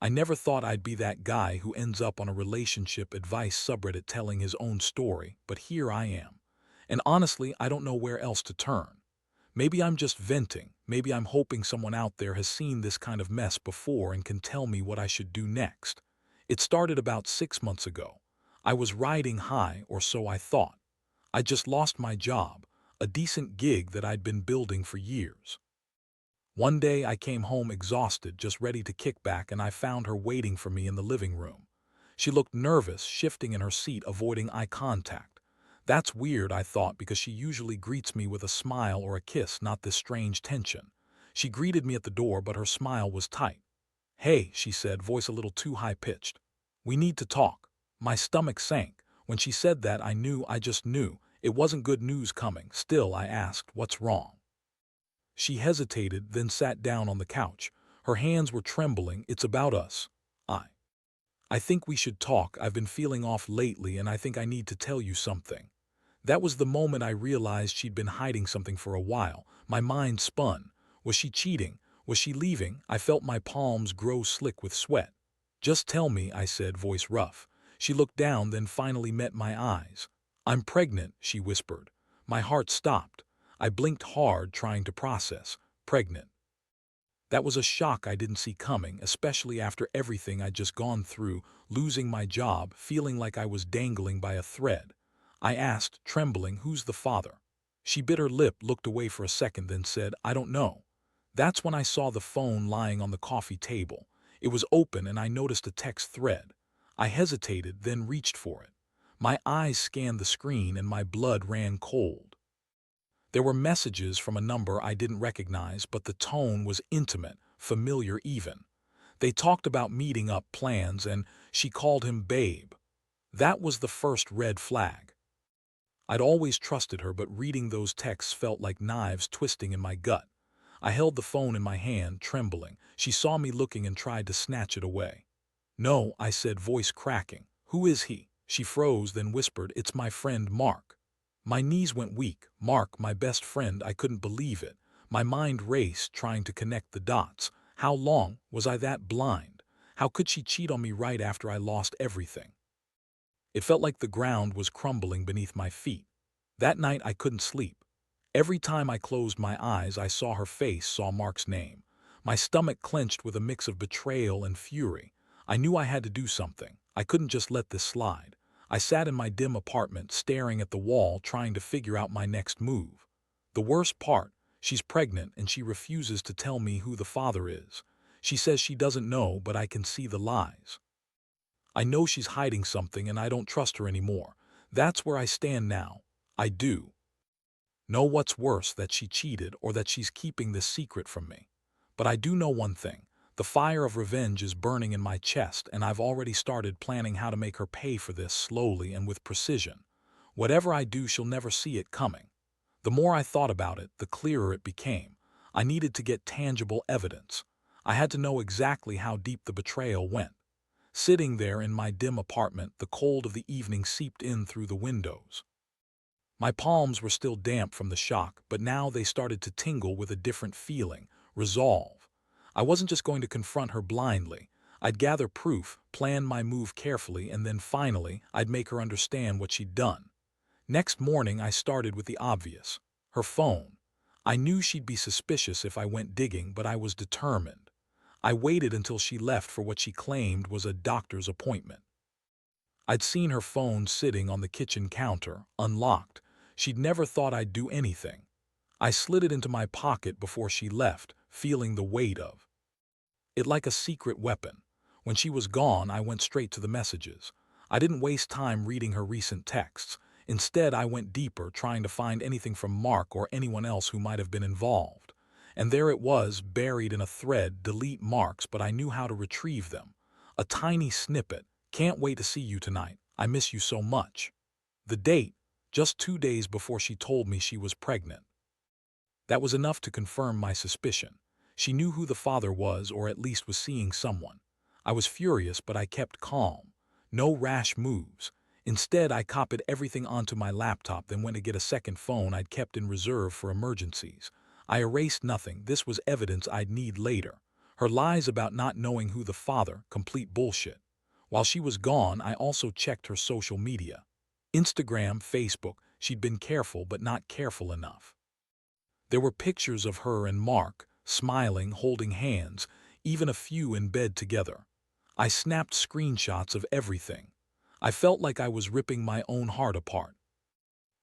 I never thought I'd be that guy who ends up on a relationship advice subreddit telling his own story, but here I am. And honestly, I don't know where else to turn. Maybe I'm just venting. Maybe I'm hoping someone out there has seen this kind of mess before and can tell me what I should do next. It started about 6 months ago. I was riding high, or so I thought. I just lost my job, a decent gig that I'd been building for years. One day I came home exhausted, just ready to kick back, and I found her waiting for me in the living room. She looked nervous, shifting in her seat, avoiding eye contact. That's weird, I thought, because she usually greets me with a smile or a kiss, not this strange tension. She greeted me at the door, but her smile was tight. "Hey," she said, voice a little too high-pitched. "We need to talk." My stomach sank. When she said that, I just knew. It wasn't good news coming. Still, I asked, "What's wrong?" She hesitated, then sat down on the couch. Her hands were trembling. "It's about us. I. I think we should talk. I've been feeling off lately, and I think I need to tell you something." That was the moment I realized she'd been hiding something for a while. My mind spun. Was she cheating? Was she leaving? I felt my palms grow slick with sweat. "Just tell me," I said, voice rough. She looked down, then finally met my eyes. "I'm pregnant," she whispered. My heart stopped. I blinked hard, trying to process. Pregnant. That was a shock I didn't see coming, especially after everything I'd just gone through, losing my job, feeling like I was dangling by a thread. I asked, trembling, "Who's the father?" She bit her lip, looked away for a second, then said, "I don't know." That's when I saw the phone lying on the coffee table. It was open, and I noticed a text thread. I hesitated, then reached for it. My eyes scanned the screen, and my blood ran cold. There were messages from a number I didn't recognize, but the tone was intimate, familiar even. They talked about meeting up, plans, and she called him babe. That was the first red flag. I'd always trusted her, but reading those texts felt like knives twisting in my gut. I held the phone in my hand, trembling. She saw me looking and tried to snatch it away. "No," I said, voice cracking. "Who is he?" She froze, then whispered, "It's my friend Mark." My knees went weak. Mark, my best friend. I couldn't believe it. My mind raced, trying to connect the dots. How long was I that blind? How could she cheat on me right after I lost everything? It felt like the ground was crumbling beneath my feet. That night I couldn't sleep. Every time I closed my eyes, I saw her face, saw Mark's name. My stomach clenched with a mix of betrayal and fury. I knew I had to do something. I couldn't just let this slide. I sat in my dim apartment, staring at the wall, trying to figure out my next move. The worst part, she's pregnant and she refuses to tell me who the father is. She says she doesn't know, but I can see the lies. I know she's hiding something, and I don't trust her anymore. That's where I stand now. I do know what's worse, that she cheated or that she's keeping this secret from me. But I do know one thing. The fire of revenge is burning in my chest, and I've already started planning how to make her pay for this, slowly and with precision. Whatever I do, she'll never see it coming. The more I thought about it, the clearer it became. I needed to get tangible evidence. I had to know exactly how deep the betrayal went. Sitting there in my dim apartment, the cold of the evening seeped in through the windows. My palms were still damp from the shock, but now they started to tingle with a different feeling, resolve. I wasn't just going to confront her blindly. I'd gather proof, plan my move carefully, and then finally, I'd make her understand what she'd done. Next morning, I started with the obvious. Her phone. I knew she'd be suspicious if I went digging, but I was determined. I waited until she left for what she claimed was a doctor's appointment. I'd seen her phone sitting on the kitchen counter, unlocked. She'd never thought I'd do anything. I slid it into my pocket before she left, feeling the weight of it like a secret weapon. When she was gone, I went straight to the messages. I didn't waste time reading her recent texts. Instead, I went deeper, trying to find anything from Mark or anyone else who might have been involved. And there it was, buried in a thread, delete marks, but I knew how to retrieve them. A tiny snippet. "Can't wait to see you tonight. I miss you so much." The date, just 2 days before she told me she was pregnant. That was enough to confirm my suspicion. She knew who the father was, or at least was seeing someone. I was furious, but I kept calm. No rash moves. Instead, I copied everything onto my laptop, then went to get a second phone I'd kept in reserve for emergencies. I erased nothing. This was evidence I'd need later. Her lies about not knowing who the father, complete bullshit. While she was gone, I also checked her social media. Instagram, Facebook, she'd been careful but not careful enough. There were pictures of her and Mark, smiling, holding hands, even a few in bed together. I snapped screenshots of everything. I felt like I was ripping my own heart apart.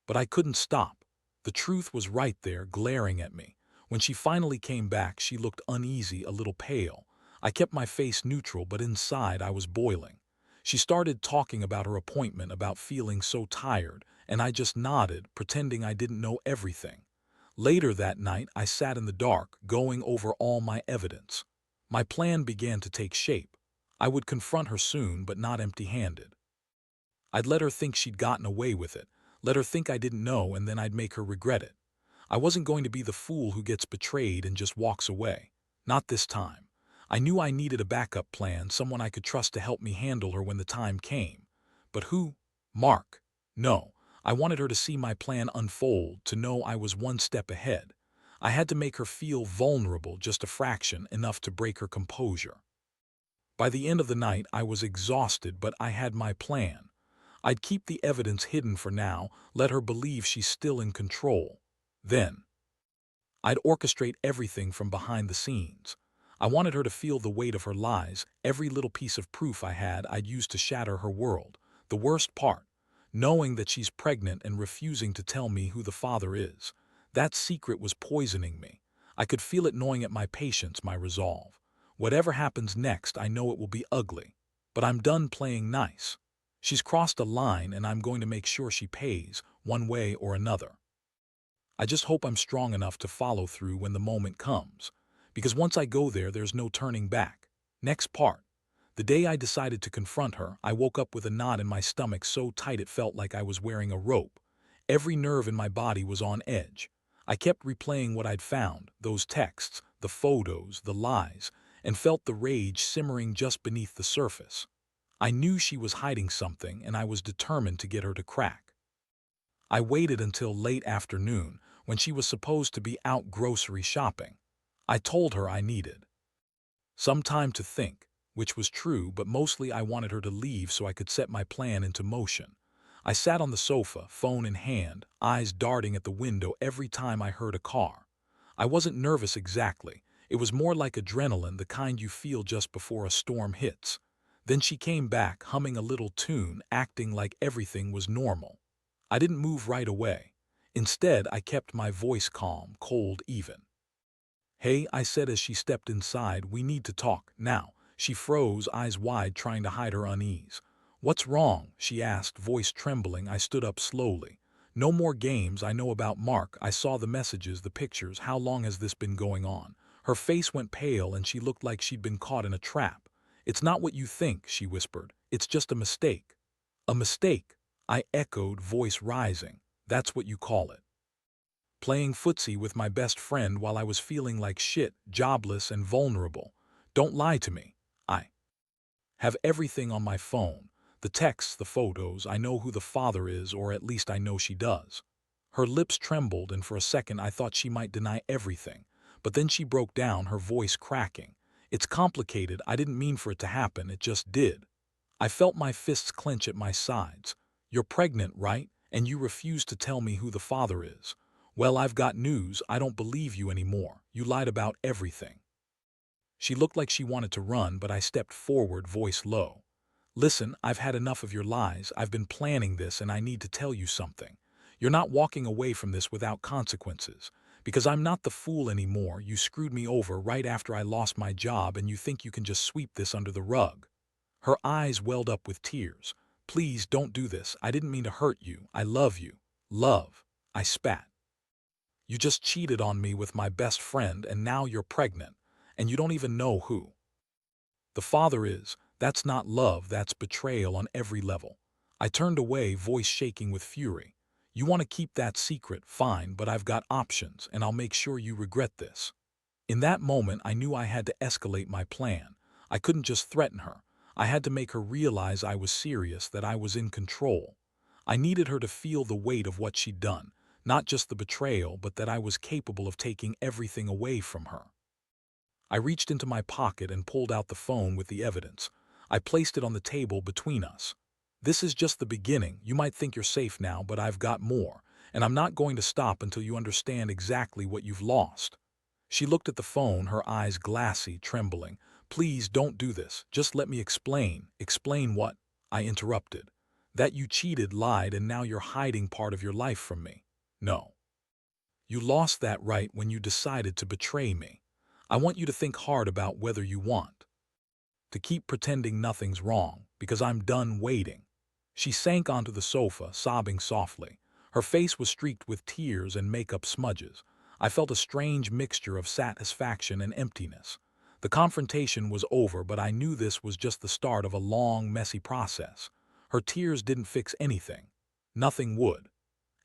But I couldn't stop. The truth was right there, glaring at me. When she finally came back, she looked uneasy, a little pale. I kept my face neutral, but inside I was boiling. She started talking about her appointment, about feeling so tired, and I just nodded, pretending I didn't know everything. Later that night, I sat in the dark, going over all my evidence. My plan began to take shape. I would confront her soon, but not empty-handed. I'd let her think she'd gotten away with it, let her think I didn't know, and then I'd make her regret it. I wasn't going to be the fool who gets betrayed and just walks away. Not this time. I knew I needed a backup plan, someone I could trust to help me handle her when the time came. But who? Mark. No. I wanted her to see my plan unfold, to know I was one step ahead. I had to make her feel vulnerable, just a fraction, enough to break her composure. By the end of the night, I was exhausted, but I had my plan. I'd keep the evidence hidden for now, let her believe she's still in control. Then, I'd orchestrate everything from behind the scenes. I wanted her to feel the weight of her lies. Every little piece of proof I had, I'd use to shatter her world. The worst part, knowing that she's pregnant and refusing to tell me who the father is. That secret was poisoning me. I could feel it gnawing at my patience, my resolve. Whatever happens next, I know it will be ugly. But I'm done playing nice. She's crossed a line, and I'm going to make sure she pays, one way or another. I just hope I'm strong enough to follow through when the moment comes. Because once I go there, there's no turning back. Next part. The day I decided to confront her, I woke up with a knot in my stomach so tight it felt like I was wearing a rope. Every nerve in my body was on edge. I kept replaying what I'd found, those texts, the photos, the lies, and felt the rage simmering just beneath the surface. I knew she was hiding something, and I was determined to get her to crack. I waited until late afternoon, when she was supposed to be out grocery shopping. I told her I needed some time to think, which was true, but mostly I wanted her to leave so I could set my plan into motion. I sat on the sofa, phone in hand, eyes darting at the window every time I heard a car. I wasn't nervous exactly. It was more like adrenaline, the kind you feel just before a storm hits. Then she came back, humming a little tune, acting like everything was normal. I didn't move right away. Instead, I kept my voice calm, cold even. "Hey," I said as she stepped inside, "we need to talk, now." She froze, eyes wide, trying to hide her unease. "What's wrong?" she asked, voice trembling. I stood up slowly. "No more games. I know about Mark. I saw the messages, the pictures. How long has this been going on?" Her face went pale and she looked like she'd been caught in a trap. "It's not what you think," she whispered. "It's just a mistake." "A mistake?" I echoed, voice rising. "That's what you call it. Playing footsie with my best friend while I was feeling like shit, jobless and vulnerable. Don't lie to me. I have everything on my phone. The texts, the photos. I know who the father is, or at least I know she does." Her lips trembled, and for a second I thought she might deny everything. But then she broke down, her voice cracking. "It's complicated. I didn't mean for it to happen. It just did." I felt my fists clench at my sides. "You're pregnant, right? And you refuse to tell me who the father is. Well, I've got news. I don't believe you anymore. You lied about everything." She looked like she wanted to run, but I stepped forward, voice low. "Listen, I've had enough of your lies. I've been planning this, and I need to tell you something. You're not walking away from this without consequences. Because I'm not the fool anymore. You screwed me over right after I lost my job, and you think you can just sweep this under the rug." Her eyes welled up with tears. "Please don't do this. I didn't mean to hurt you. I love you." "Love?" I spat. "You just cheated on me with my best friend, and now you're pregnant, and you don't even know who the father is. That's not love, that's betrayal on every level." I turned away, voice shaking with fury. "You want to keep that secret, fine, but I've got options, and I'll make sure you regret this." In that moment, I knew I had to escalate my plan. I couldn't just threaten her. I had to make her realize I was serious, that I was in control. I needed her to feel the weight of what she'd done, not just the betrayal, but that I was capable of taking everything away from her. I reached into my pocket and pulled out the phone with the evidence. I placed it on the table between us. This is just the beginning. You might think you're safe now, but I've got more, and I'm not going to stop until you understand exactly what you've lost. She looked at the phone, her eyes glassy, trembling. Please don't do this. Just let me explain. Explain what? I interrupted. That you cheated, lied, and now you're hiding part of your life from me. No. You lost that right when you decided to betray me. I want you to think hard about whether you want to keep pretending nothing's wrong, because I'm done waiting. She sank onto the sofa, sobbing softly. Her face was streaked with tears and makeup smudges. I felt a strange mixture of satisfaction and emptiness. The confrontation was over, but I knew this was just the start of a long, messy process. Her tears didn't fix anything. Nothing would.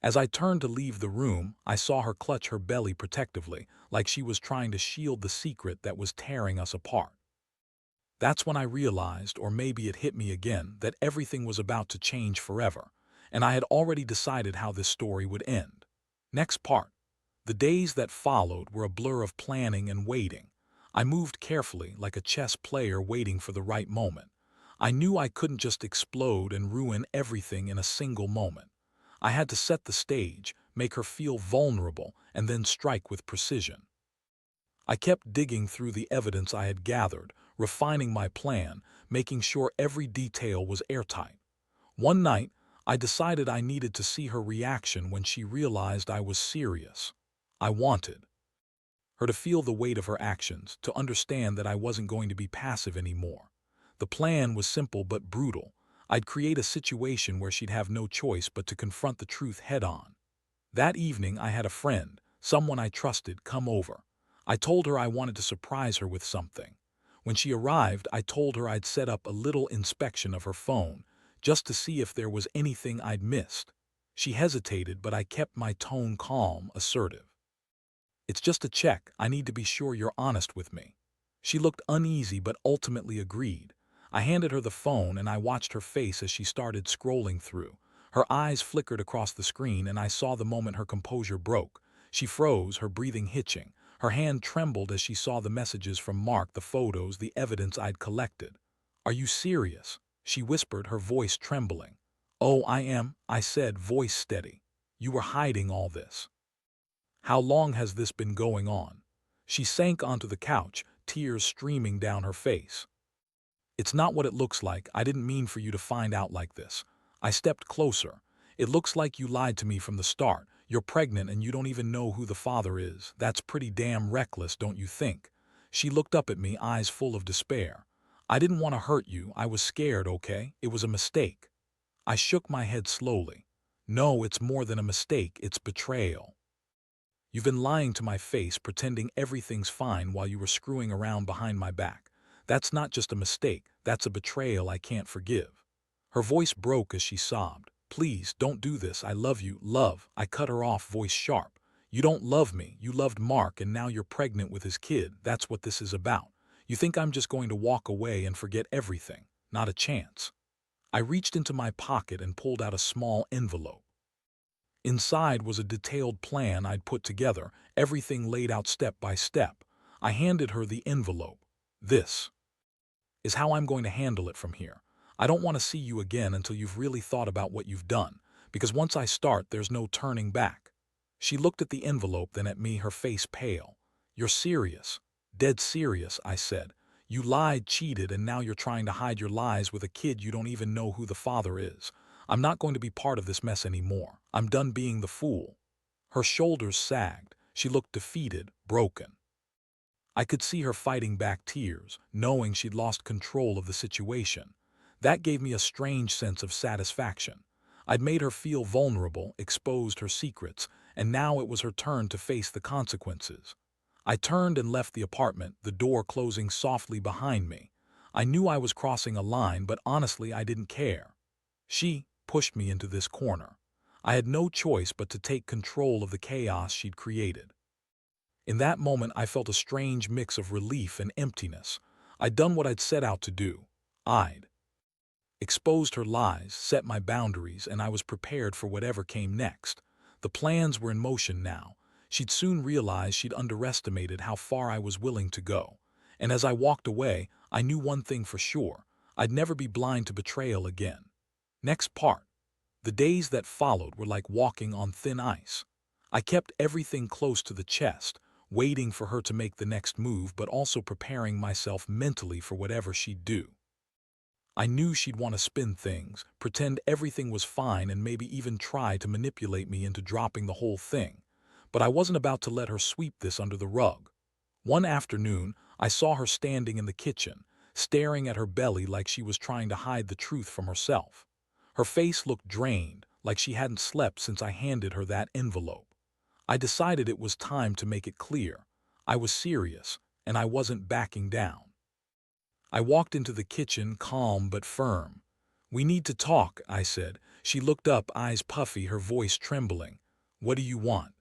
As I turned to leave the room, I saw her clutch her belly protectively, like she was trying to shield the secret that was tearing us apart. That's when I realized, or maybe it hit me again, that everything was about to change forever, and I had already decided how this story would end. Next part. The days that followed were a blur of planning and waiting. I moved carefully, like a chess player waiting for the right moment. I knew I couldn't just explode and ruin everything in a single moment. I had to set the stage, make her feel vulnerable, and then strike with precision. I kept digging through the evidence I had gathered, refining my plan, making sure every detail was airtight. One night, I decided I needed to see her reaction when she realized I was serious. I wanted her to feel the weight of her actions, to understand that I wasn't going to be passive anymore. The plan was simple but brutal. I'd create a situation where she'd have no choice but to confront the truth head-on. That evening, I had a friend, someone I trusted, come over. I told her I wanted to surprise her with something. When she arrived, I told her I'd set up a little inspection of her phone, just to see if there was anything I'd missed. She hesitated, but I kept my tone calm, assertive. It's just a check. I need to be sure you're honest with me. She looked uneasy but ultimately agreed. I handed her the phone and I watched her face as she started scrolling through. Her eyes flickered across the screen and I saw the moment her composure broke. She froze, her breathing hitching. Her hand trembled as she saw the messages from Mark, the photos, the evidence I'd collected. "Are you serious?" she whispered, her voice trembling. "Oh, I am," I said, voice steady. "You were hiding all this. How long has this been going on?" She sank onto the couch, tears streaming down her face. "It's not what it looks like. I didn't mean for you to find out like this." I stepped closer. "It looks like you lied to me from the start. You're pregnant and you don't even know who the father is. That's pretty damn reckless, don't you think?" She looked up at me, eyes full of despair. "I didn't want to hurt you. I was scared, okay? It was a mistake." I shook my head slowly. "No, it's more than a mistake. It's betrayal. You've been lying to my face, pretending everything's fine while you were screwing around behind my back. That's not just a mistake, that's a betrayal I can't forgive." Her voice broke as she sobbed. "Please, don't do this. I love you, love." I cut her off, voice sharp. "You don't love me. You loved Mark, and now you're pregnant with his kid. That's what this is about. You think I'm just going to walk away and forget everything? Not a chance." I reached into my pocket and pulled out a small envelope. Inside was a detailed plan I'd put together, everything laid out step by step. I handed her the envelope. "This is how I'm going to handle it from here. I don't want to see you again until you've really thought about what you've done, because once I start, there's no turning back." She looked at the envelope, then at me, her face pale. "You're serious?" "Dead serious," I said. "You lied, cheated, and now you're trying to hide your lies with a kid you don't even know who the father is. I'm not going to be part of this mess anymore. I'm done being the fool." Her shoulders sagged. She looked defeated, broken. I could see her fighting back tears, knowing she'd lost control of the situation. That gave me a strange sense of satisfaction. I'd made her feel vulnerable, exposed her secrets, and now it was her turn to face the consequences. I turned and left the apartment, the door closing softly behind me. I knew I was crossing a line, but honestly, I didn't care. She pushed me into this corner. I had no choice but to take control of the chaos she'd created. In that moment, I felt a strange mix of relief and emptiness. I'd done what I'd set out to do. I'd exposed her lies, set my boundaries, and I was prepared for whatever came next. The plans were in motion now. She'd soon realize she'd underestimated how far I was willing to go. And as I walked away, I knew one thing for sure. I'd never be blind to betrayal again. Next part. The days that followed were like walking on thin ice. I kept everything close to the chest, waiting for her to make the next move, but also preparing myself mentally for whatever she'd do. I knew she'd want to spin things, pretend everything was fine, and maybe even try to manipulate me into dropping the whole thing. But I wasn't about to let her sweep this under the rug. One afternoon, I saw her standing in the kitchen, staring at her belly like she was trying to hide the truth from herself. Her face looked drained, like she hadn't slept since I handed her that envelope. I decided it was time to make it clear. I was serious, and I wasn't backing down. I walked into the kitchen, calm but firm. "We need to talk," I said. She looked up, eyes puffy, her voice trembling. "What do you want?"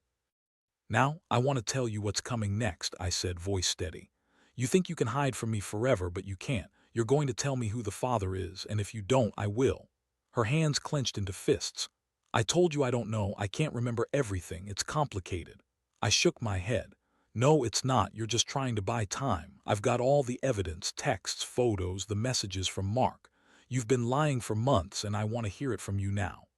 "Now, I want to tell you what's coming next," I said, voice steady. "You think you can hide from me forever, but you can't. You're going to tell me who the father is, and if you don't, I will." Her hands clenched into fists. "I told you I don't know. I can't remember everything. It's complicated." I shook my head. "No, it's not. You're just trying to buy time. I've got all the evidence, texts, photos, the messages from Mark. You've been lying for months, and I want to hear it from you now."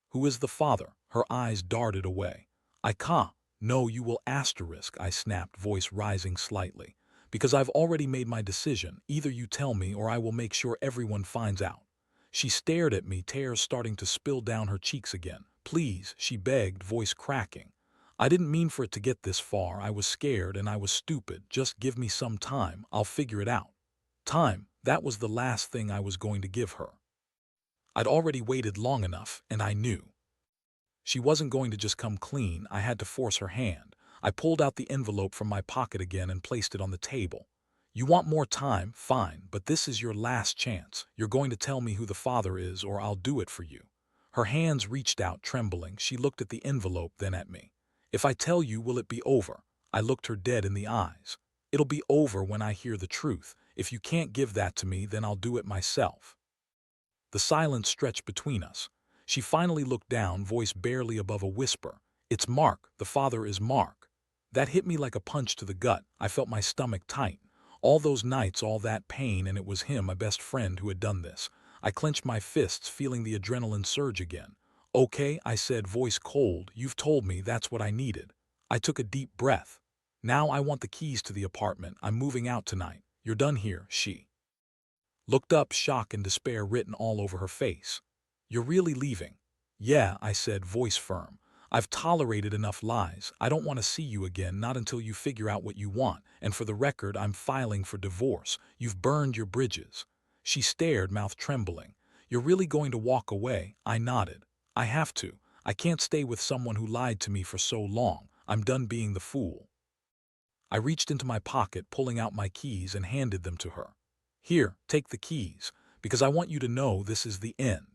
"Who is the father?" Her eyes darted away. "I can't. No, you will asterisk," I snapped, voice rising slightly. "Because I've already made my decision. Either you tell me or I will make sure everyone finds out." She stared at me, tears starting to spill down her cheeks again. "Please," she begged, voice cracking. "I didn't mean for it to get this far. I was scared and I was stupid. Just give me some time. I'll figure it out." Time, that was the last thing I was going to give her. I'd already waited long enough, and I knew she wasn't going to just come clean. I had to force her hand. I pulled out the envelope from my pocket again and placed it on the table. "You want more time? Fine, but this is your last chance. You're going to tell me who the father is, or I'll do it for you." Her hands reached out, trembling. She looked at the envelope, then at me. "If I tell you, will it be over?" I looked her dead in the eyes. "It'll be over when I hear the truth. If you can't give that to me, then I'll do it myself." The silence stretched between us. She finally looked down, voice barely above a whisper. "It's Mark. The father is Mark." That hit me like a punch to the gut. I felt my stomach tighten. All those nights, all that pain, and it was him, my best friend, who had done this. I clenched my fists, feeling the adrenaline surge again. "Okay," I said, voice cold. "You've told me. That's what I needed." I took a deep breath. "Now I want the keys to the apartment. I'm moving out tonight. You're done here." She looked up, shock and despair written all over her face. "You're really leaving?" "Yeah," I said, voice firm. "I've tolerated enough lies. I don't want to see you again, not until you figure out what you want. And for the record, I'm filing for divorce. You've burned your bridges." She stared, mouth trembling. "You're really going to walk away?" I nodded. "I have to. I can't stay with someone who lied to me for so long. I'm done being the fool." I reached into my pocket, pulling out my keys, and handed them to her. "Here, take the keys, because I want you to know this is the end."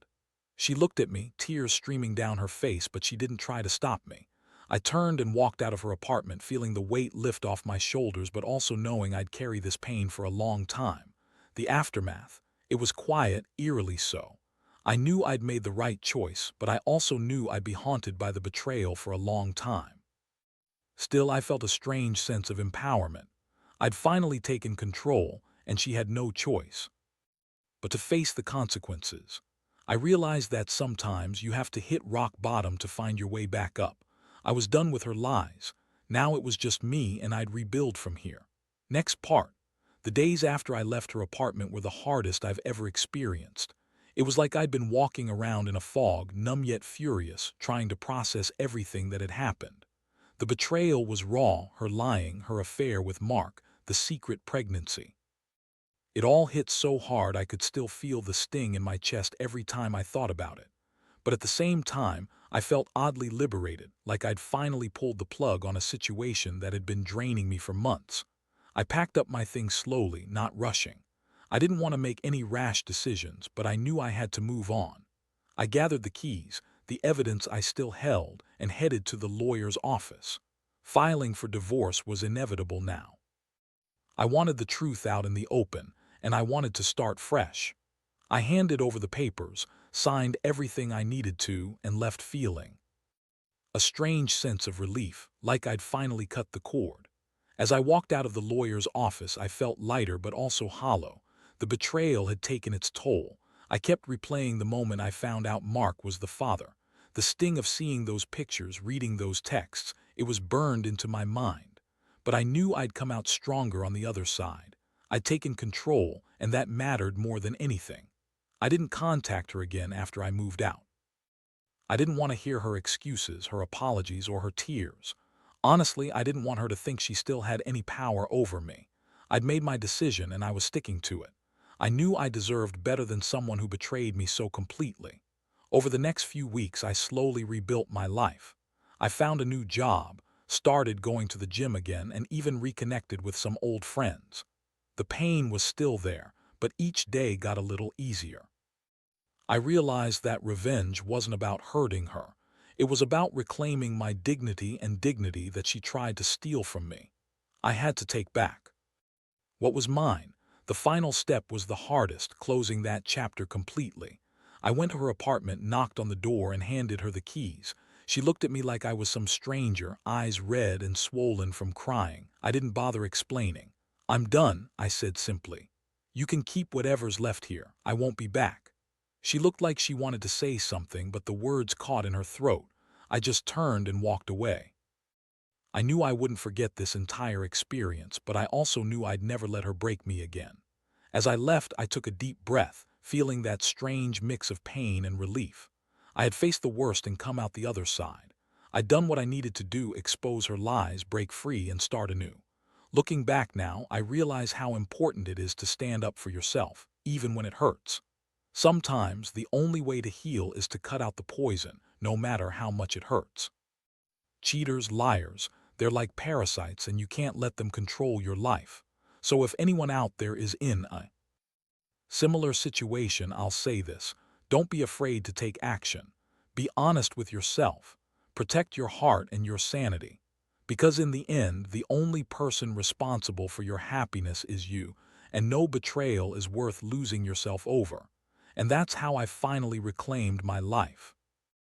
She looked at me, tears streaming down her face, but she didn't try to stop me. I turned and walked out of her apartment, feeling the weight lift off my shoulders, but also knowing I'd carry this pain for a long time. The aftermath. It was quiet, eerily so. I knew I'd made the right choice, but I also knew I'd be haunted by the betrayal for a long time. Still, I felt a strange sense of empowerment. I'd finally taken control, and she had no choice but to face the consequences. I realized that sometimes you have to hit rock bottom to find your way back up. I was done with her lies. Now it was just me, and I'd rebuild from here. Next part. The days after I left her apartment were the hardest I've ever experienced. It was like I'd been walking around in a fog, numb yet furious, trying to process everything that had happened. The betrayal was raw, her lying, her affair with Mark, the secret pregnancy. It all hit so hard I could still feel the sting in my chest every time I thought about it. But at the same time, I felt oddly liberated, like I'd finally pulled the plug on a situation that had been draining me for months. I packed up my things slowly, not rushing. I didn't want to make any rash decisions, but I knew I had to move on. I gathered the keys, the evidence I still held, and headed to the lawyer's office. Filing for divorce was inevitable now. I wanted the truth out in the open, and I wanted to start fresh. I handed over the papers, signed everything I needed to, and left feeling a strange sense of relief, like I'd finally cut the cord. As I walked out of the lawyer's office, I felt lighter but also hollow. The betrayal had taken its toll. I kept replaying the moment I found out Mark was the father. The sting of seeing those pictures, reading those texts, it was burned into my mind. But I knew I'd come out stronger on the other side. I'd taken control, and that mattered more than anything. I didn't contact her again after I moved out. I didn't want to hear her excuses, her apologies, or her tears. Honestly, I didn't want her to think she still had any power over me. I'd made my decision and I was sticking to it. I knew I deserved better than someone who betrayed me so completely. Over the next few weeks, I slowly rebuilt my life. I found a new job, started going to the gym again, and even reconnected with some old friends. The pain was still there, but each day got a little easier. I realized that revenge wasn't about hurting her. It was about reclaiming my dignity and dignity that she tried to steal from me. I had to take back what was mine. The final step was the hardest, closing that chapter completely. I went to her apartment, knocked on the door, and handed her the keys. She looked at me like I was some stranger, eyes red and swollen from crying. I didn't bother explaining. "I'm done," I said simply. "You can keep whatever's left here. I won't be back." She looked like she wanted to say something, but the words caught in her throat. I just turned and walked away. I knew I wouldn't forget this entire experience, but I also knew I'd never let her break me again. As I left, I took a deep breath, feeling that strange mix of pain and relief. I had faced the worst and come out the other side. I'd done what I needed to do: expose her lies, break free, and start anew. Looking back now, I realize how important it is to stand up for yourself, even when it hurts. Sometimes the only way to heal is to cut out the poison, no matter how much it hurts. Cheaters, liars, they're like parasites and you can't let them control your life. So if anyone out there is in a similar situation, I'll say this: don't be afraid to take action. Be honest with yourself. Protect your heart and your sanity. Because in the end, the only person responsible for your happiness is you, and no betrayal is worth losing yourself over. And that's how I finally reclaimed my life.